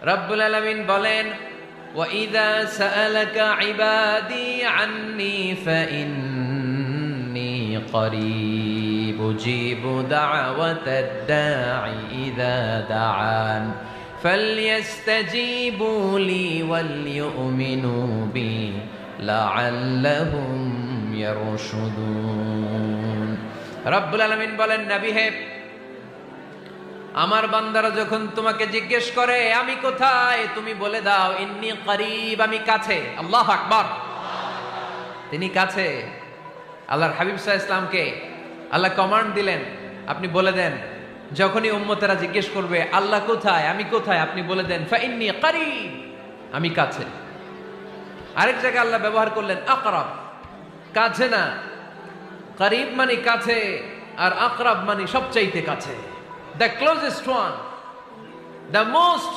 রব্বুল আলামিন বলেন, وَإِذَا سَأَلَكَ عِبَادِي عَنِّي فَإِنِّي قَرِيبٌ أُجِيبُ دَعْوَةَ الدَّاعِ إِذَا دَعَانِ فَلْيَسْتَجِيبُوا لِي وَلْيُؤْمِنُوا بِي لَعَلَّهُمْ يَرْشُدُونَ। রব্বুল আলামিন বলেন, নবী হে, আমার বান্দারা যখন তোমাকে জিজ্ঞেস করে আমি কোথায়, তুমি বলে দাও ইন্নী করিব, আমি কাছে। আল্লাহু আকবার, তিনি কাছে। আল্লাহর হাবিব সাল্লাল্লাহু আলাইহি ইসলামকে আল্লাহ কমান্ড দিলেন, আপনি বলে দেন যখনই উম্মতেরা জিজ্ঞেস করবে আল্লাহ কোথায়, আমি কোথায়, আপনি বলে দেন ফাইন্নী করিব, আমি কাছে। আরেক জায়গায় আল্লাহ ব্যবহার করলেন আকরাব, কাছে না। করিব মানে কাছে, আর আকরাব মানে সবচাইতে কাছে, the closest one, the most